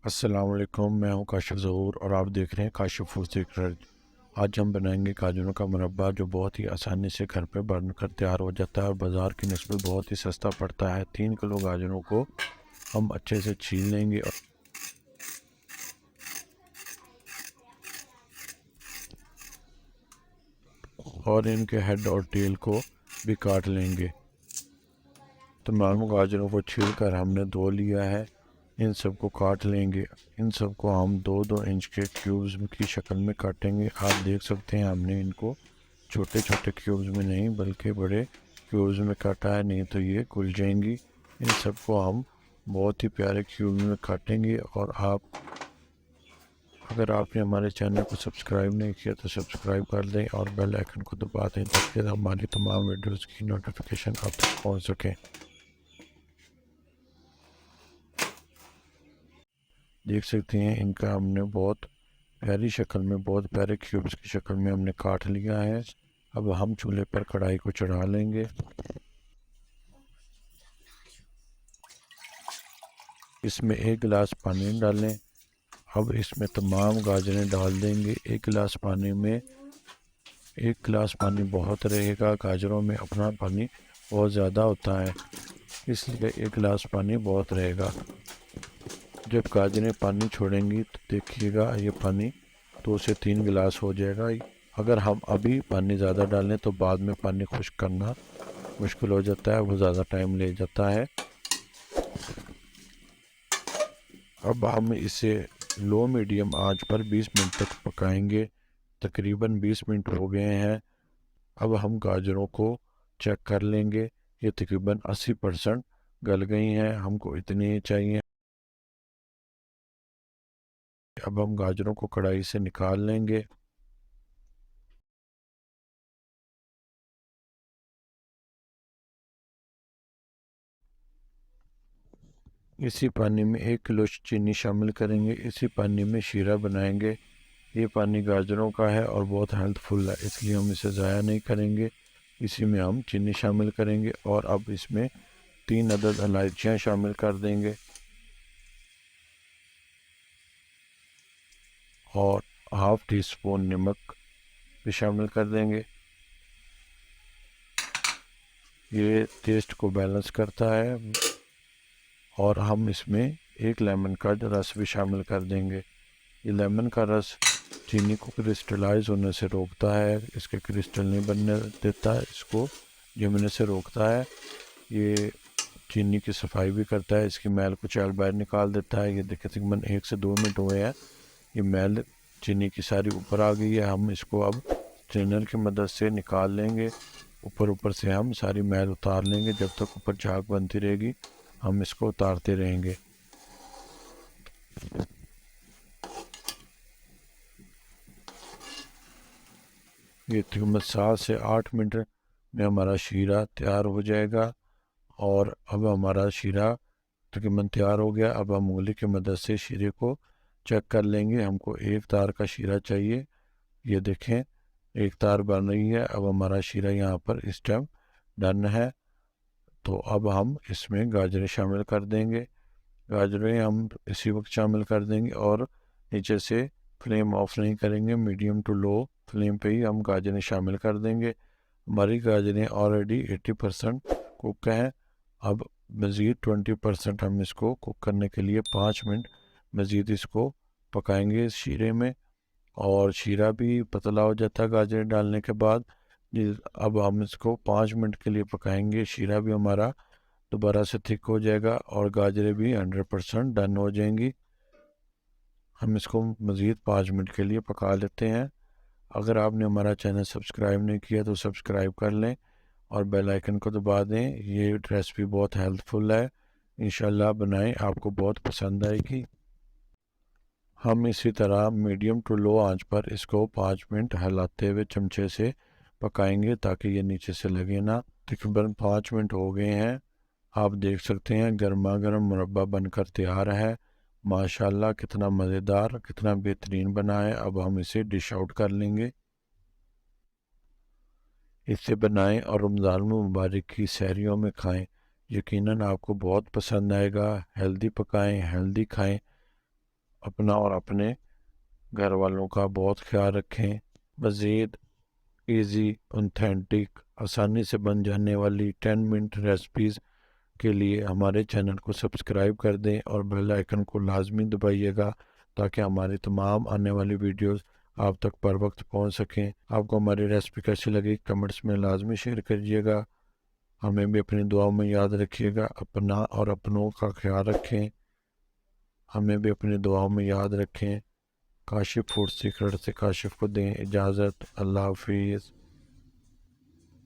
अस्सलाम वालेकुम, मैं हूं काशिफ ज़हूर और आप देख रहे हैं काशिफ फूड सीक्रेट। आज हम बनाएंगे गाजरों का मुरब्बा जो बहुत ही आसानी से घर पे बनकर तैयार हो जाता है और बाज़ार की निस्बत बहुत ही सस्ता पड़ता है। 3 किलो गाजरों को हम अच्छे से छील लेंगे और इनके हेड और टेल को भी काट लेंगे। तमाम गाजरों को छील कर हमने धो लिया है। इन सबको काट लेंगे। इन सबको हम 2-2 इंच के क्यूब्स की शक्ल में काटेंगे। आप देख सकते हैं हमने इनको छोटे छोटे क्यूब्स में नहीं बल्कि बड़े क्यूब्स में काटा है, नहीं तो ये खुल जाएंगी। इन सबको हम बहुत ही प्यारे क्यूब्स में काटेंगे। और अगर आपने हमारे चैनल को सब्सक्राइब नहीं किया तो सब्सक्राइब कर दें और बेल आइकन को दबा दें ताकि हमारी तमाम वीडियोस की नोटिफिकेशन आप तक पहुंच सके। देख सकते हैं इनका हमने बहुत प्यारी शक्ल में, बहुत प्यारे क्यूब्स की शक्ल में हमने काट लिया है। अब हम चूल्हे पर कढ़ाई को चढ़ा लेंगे। इसमें 1 गिलास पानी डालें। अब इसमें तमाम गाजरें डाल देंगे। 1 गिलास पानी बहुत रहेगा। गाजरों में अपना पानी बहुत ज़्यादा होता है, इसलिए 1 गिलास पानी बहुत रहेगा। जब गाजरें पानी छोड़ेंगी तो देखिएगा ये पानी 2 से 3 गिलास हो जाएगा। अगर हम अभी पानी ज़्यादा डालें तो बाद में पानी खुश्क करना मुश्किल हो जाता है, वो ज़्यादा टाइम ले जाता है। अब हम इसे लो मीडियम आंच पर 20 मिनट तक पकाएंगे। तकरीबन 20 मिनट हो गए हैं। अब हम गाजरों को चेक कर लेंगे। ये तकरीबन 80% गल गई हैं, हमको इतनी ही चाहिए। अब हम गाजरों को कढ़ाई से निकाल लेंगे। इसी पानी में 1 किलो चीनी शामिल करेंगे। इसी पानी में शीरा बनाएंगे। ये पानी गाजरों का है और बहुत हेल्थफुल है, इसलिए हम इसे ज़ाया नहीं करेंगे। इसी में हम चीनी शामिल करेंगे और अब इसमें 3 अदद इलायचियाँ शामिल कर देंगे और हाफ़ टी स्पून नमक भी शामिल कर देंगे। ये टेस्ट को बैलेंस करता है। और हम इसमें 1 लेमन का रस भी शामिल कर देंगे। ये लेमन का रस चीनी को क्रिस्टलाइज होने से रोकता है, इसके क्रिस्टल नहीं बनने देता है, इसको जमने से रोकता है। ये चीनी की सफाई भी करता है, इसकी मैल को चैल बाहर निकाल देता है। ये देखिए तकरीबन 1 से 2 मिनट हुए हैं, ये मैल चीनी की सारी ऊपर आ गई है। हम इसको अब स्ट्रेनर की मदद से निकाल लेंगे। ऊपर ऊपर से हम सारी मैल उतार लेंगे। जब तक ऊपर झाग बनती रहेगी हम इसको उतारते रहेंगे। ये तकरीबन 7 से 8 मिनट में हमारा शीरा तैयार हो जाएगा। और अब हमारा शीरा तकरीबन तैयार हो गया। अब हम उंगली की मदद से शीरे को चेक कर लेंगे। हमको 1 तार का शीरा चाहिए। ये देखें 1 तार बन रही है। अब हमारा शीरा यहाँ पर इस टाइम डन है। तो अब हम इसमें गाजरें शामिल कर देंगे। गाजरें हम इसी वक्त शामिल कर देंगे और नीचे से फ्लेम ऑफ नहीं करेंगे, मीडियम टू लो फ्लेम पे ही हम गाजरें शामिल कर देंगे। हमारी गाजरें ऑलरेडी 80% कुक हैं। अब मज़ीद 20% हम इसको कुक करने के लिए 5 मिनट मज़ीद इसको पकाएंगे इस शीरे में। और शीरा भी पतला हो जाता है गाजरें डालने के बाद। अब हम इसको 5 मिनट के लिए पकाएंगे। शीरा भी हमारा दोबारा से थिक हो जाएगा और गाजरें भी 100% डन हो जाएंगी। हम इसको मज़ीद 5 मिनट के लिए पका लेते हैं। अगर आपने हमारा चैनल सब्सक्राइब नहीं किया तो सब्सक्राइब कर लें और बेल आइकन को दबा दें। ये रेसिपी बहुत हेल्पफुल है, इंशाल्लाह बनाएं, आपको बहुत पसंद आएगी। हम इसी तरह मीडियम टू लो आंच पर इसको 5 मिनट हिलाते हुए चमचे से पकाएंगे ताकि ये नीचे से लगे ना। तकरीबन 5 मिनट हो गए हैं। आप देख सकते हैं गर्मा गर्म मुरब्बा बनकर तैयार है। माशाल्लाह कितना मज़ेदार, कितना बेहतरीन बना है। अब हम इसे डिश आउट कर लेंगे। इसे बनाएं और रमज़ान मुबारक की सहरियों में खाएं। यकीनन आपको बहुत पसंद आएगा। हेल्दी पकाएं, हेल्दी खाएं। अपना और अपने घर वालों का बहुत ख्याल रखें। मज़ीद इजी, ऑथेंटिक, आसानी से बन जाने वाली 10 मिनट रेसिपीज़ के लिए हमारे चैनल को सब्सक्राइब कर दें और बेल आइकन को लाजमी दबाइएगा ताकि हमारी तमाम आने वाली वीडियोस आप तक बर वक्त पहुँच सकें। आपको हमारी रेसिपी कैसी लगी कमेंट्स में लाजमी शेयर करिएगा। हमें भी अपनी दुआओं में याद रखिएगा। अपना और अपनों का ख्याल रखें। हमें भी अपनी दुआओं में याद रखें। काशिफ फूड सीक्रेट से काशिफ को दें इजाज़त। अल्लाह हाफिज़।